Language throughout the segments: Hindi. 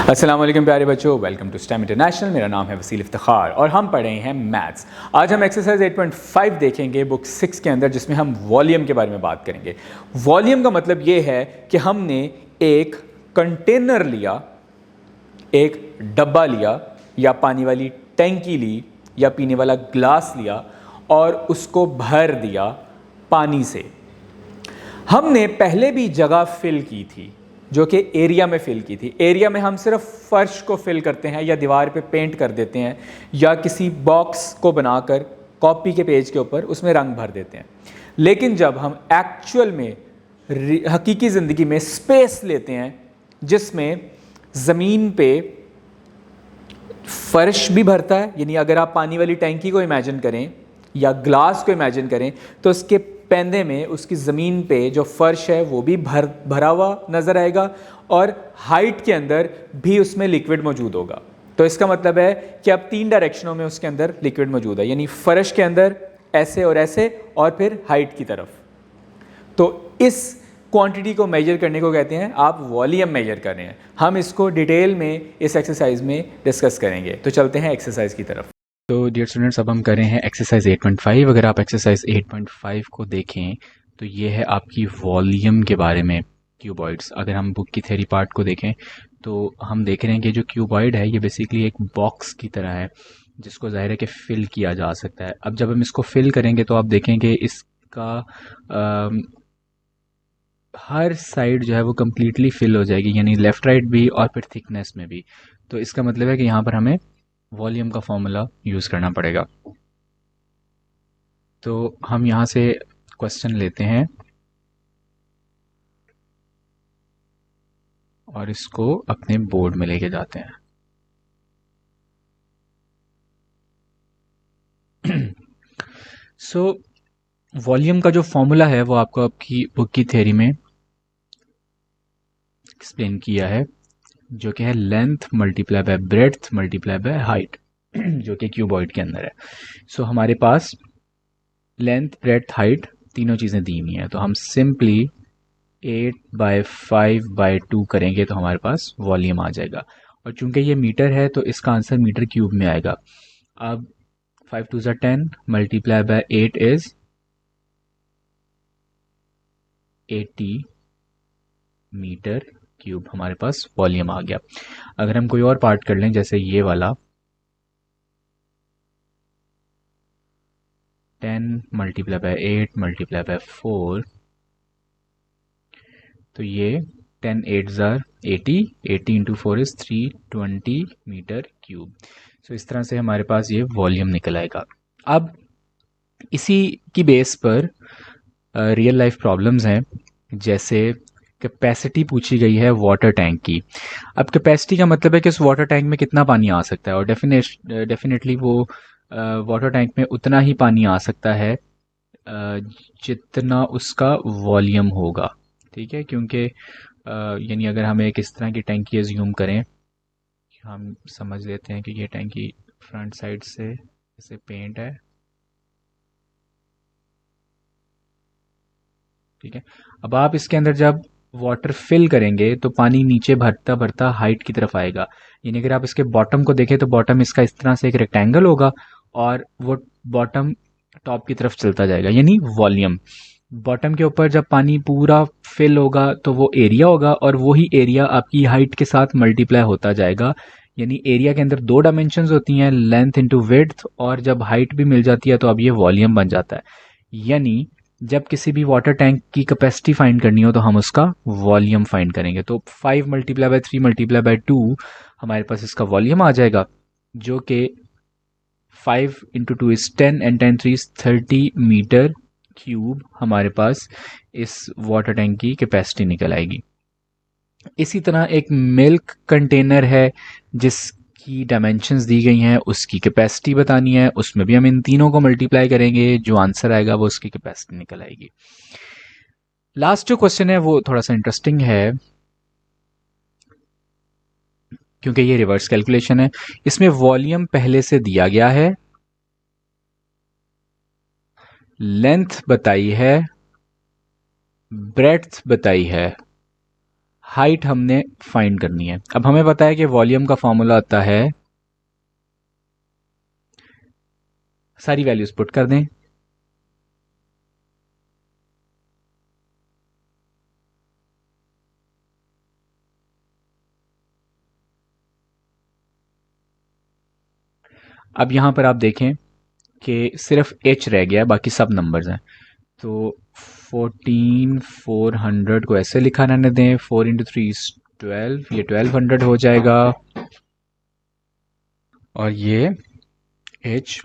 अस्सलाम वालेकुम प्यारे बच्चों, वेलकम टू स्टेम इंटरनेशनल। मेरा नाम है वसील इफ्तिखार और हम पढ़ रहे हैं मैथ्स। आज हम एक्सरसाइज 8.5 देखेंगे बुक 6 के अंदर, जिसमें हम वॉल्यूम के बारे में बात करेंगे। वॉल्यूम का मतलब ये है कि हमने एक कंटेनर लिया, एक डब्बा लिया या पानी वाली टैंकी ली या पीने वाला ग्लास लिया और उसको भर दिया पानी से। हमने पहले भी जगह फिल की थी जो कि एरिया में फिल की थी। एरिया में हम सिर्फ फर्श को फिल करते हैं या दीवार पे पेंट कर देते हैं या किसी बॉक्स को बनाकर कॉपी के पेज के ऊपर उसमें रंग भर देते हैं। लेकिन जब हम एक्चुअल में हकीकी ज़िंदगी में स्पेस लेते हैं जिसमें ज़मीन पे फर्श भी भरता है, यानी अगर आप पानी वाली टैंकी को इमेजिन करें या ग्लास को इमेजिन करें तो उसके पैंदे में उसकी ज़मीन पे जो फ़र्श है वो भी भरा हुआ नज़र आएगा और हाइट के अंदर भी उसमें लिक्विड मौजूद होगा। तो इसका मतलब है कि अब 3 डायरेक्शनों में उसके अंदर लिक्विड मौजूद है, यानी फ़र्श के अंदर ऐसे और फिर हाइट की तरफ। तो इस क्वांटिटी को मेजर करने को कहते हैं आप वॉल्यूम मेजर कर रहे हैं। हम इसको डिटेल में इस एक्सरसाइज में डिस्कस करेंगे। तो चलते हैं एक्सरसाइज की तरफ। तो डियर स्टूडेंट्स, अब हम कर रहे हैं एक्सरसाइज 8.5। अगर आप एक्सरसाइज 8.5 को देखें तो ये है आपकी वॉल्यूम के बारे में, क्यूबॉइड्स। अगर हम बुक की थ्योरी पार्ट को देखें तो हम देख रहे हैं कि जो क्यूबॉइड है ये बेसिकली एक बॉक्स की तरह है जिसको ज़ाहिर है कि फिल किया जा सकता है। अब जब हम इसको फिल करेंगे तो आप देखेंगे इसका हर साइड जो है वो कम्प्लीटली फिल हो जाएगी, यानी लेफ़्ट राइट भी और फिर थिकनेस में भी। तो इसका मतलब है कि यहाँ पर हमें वॉल्यूम का फॉर्मूला यूज़ करना पड़ेगा। तो हम यहाँ से क्वेश्चन लेते हैं और इसको अपने बोर्ड में लेके जाते हैं। सो वॉल्यूम का जो फॉर्मूला है वो आपको आपकी बुक की थ्योरी में एक्सप्लेन किया है, जो कि है length multiply by breadth multiply by height, जो कि क्यूबॉइड के अंदर है। सो हमारे पास लेंथ ब्रेड्थ हाइट तीनों चीज़ें दी हुई हैं, तो हम सिंपली 8/5/2 करेंगे तो हमारे पास वॉल्यूम आ जाएगा। और चूंकि ये मीटर है तो इसका आंसर मीटर क्यूब में आएगा। अब 5 2 10 multiply by 8 is 80 metre cube. हमारे पास वॉल्यूम आ गया। अगर हम कोई और पार्ट कर लें जैसे ये वाला, 10 मल्टीप्लाई बाय 8 मल्टीप्लाई बाय 4, तो ये 10 8 ज़ार 80, 80 इंटू 4 इज 320 मीटर क्यूब। सो इस तरह से हमारे पास ये वॉल्यूम निकल आएगा। अब इसी की बेस पर रियल लाइफ प्रॉब्लम्स हैं, जैसे कैपेसिटी पूछी गई है वाटर टैंक की। अब कैपेसिटी का मतलब है कि उस वाटर टैंक में कितना पानी आ सकता है, और डेफिनेटली वो वाटर टैंक में उतना ही पानी आ सकता है जितना उसका वॉल्यूम होगा। ठीक है, क्योंकि यानी अगर हम एक इस तरह की टैंकी एज्यूम करें, हम समझ लेते हैं कि ये टैंकी फ्रंट साइड से जैसे पेंट है। ठीक है, अब आप इसके अंदर जब वाटर फिल करेंगे तो पानी नीचे भरता भरता हाइट की तरफ आएगा। यानी अगर आप इसके बॉटम को देखें तो बॉटम इसका इस तरह से एक रेक्टेंगल होगा और वो बॉटम टॉप की तरफ चलता जाएगा, यानी वॉल्यूम। बॉटम के ऊपर जब पानी पूरा फिल होगा तो वो एरिया होगा और वही एरिया आपकी हाइट के साथ मल्टीप्लाई होता जाएगा। यानी एरिया के अंदर 2 डायमेंशंस होती हैं, लेंथ इंटू विड्थ, और जब हाइट भी मिल जाती है तो अब ये वॉल्यूम बन जाता है। यानी जब किसी भी वाटर टैंक की कैपेसिटी फाइंड करनी हो तो हम उसका वॉल्यूम फाइंड करेंगे। तो 5 मल्टीप्लाई बाय 3 मल्टीप्लाई बाय 2 हमारे पास इसका वॉल्यूम आ जाएगा, जो कि 5 into 2 is 10 and 10 3 is 30 metre cube हमारे पास इस वाटर टैंक की कैपेसिटी निकल आएगी। इसी तरह एक मिल्क कंटेनर है जिसकी डायमेंशंस दी गई हैं, उसकी कैपेसिटी बतानी है, उसमें भी हम इन तीनों को मल्टीप्लाई करेंगे, जो आंसर आएगा वो उसकी कैपेसिटी निकल आएगी। लास्ट जो क्वेश्चन है वो थोड़ा सा इंटरेस्टिंग है क्योंकि ये रिवर्स कैलकुलेशन है। इसमें वॉल्यूम पहले से दिया गया है, लेंथ बताई है, ब्रेड्थ बताई है, हाइट हमने फाइंड करनी है। अब हमें पता है कि वॉल्यूम का फॉर्मूला होता है, सारी वैल्यूज पुट कर दें। अब यहां पर आप देखें कि सिर्फ h रह गया है, बाकी सब नंबर्स हैं। तो 14400 को ऐसे लिखा रहने दें, 4 इंटू 3 12, ये 1200 हो जाएगा, और ये h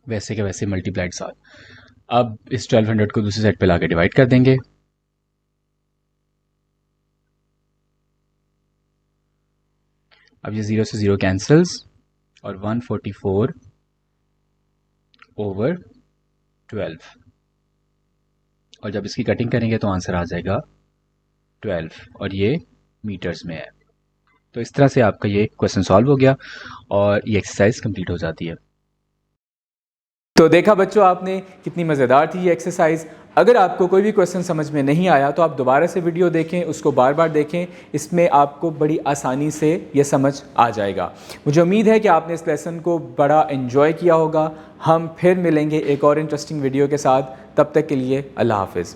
वैसे के वैसे मल्टीप्लाइड 7। अब इस 1200 को दूसरी साइड पे लाके डिवाइड कर देंगे। अब ये 0 से 0 कैंसल्स, और 144 ओवर 12, और जब इसकी कटिंग करेंगे तो आंसर आ जाएगा 12, और ये मीटर्स में है। तो इस तरह से आपका ये क्वेश्चन सॉल्व हो गया और ये एक्सरसाइज कंप्लीट हो जाती है। तो देखा बच्चों आपने, कितनी मज़ेदार थी ये एक्सरसाइज। अगर आपको कोई भी क्वेश्चन समझ में नहीं आया तो आप दोबारा से वीडियो देखें, उसको बार बार देखें, इसमें आपको बड़ी आसानी से ये समझ आ जाएगा। मुझे उम्मीद है कि आपने इस लेसन को बड़ा एंजॉय किया होगा। हम फिर मिलेंगे एक और इंटरेस्टिंग वीडियो के साथ, तब तक के लिए अल्लाह हाफिज़।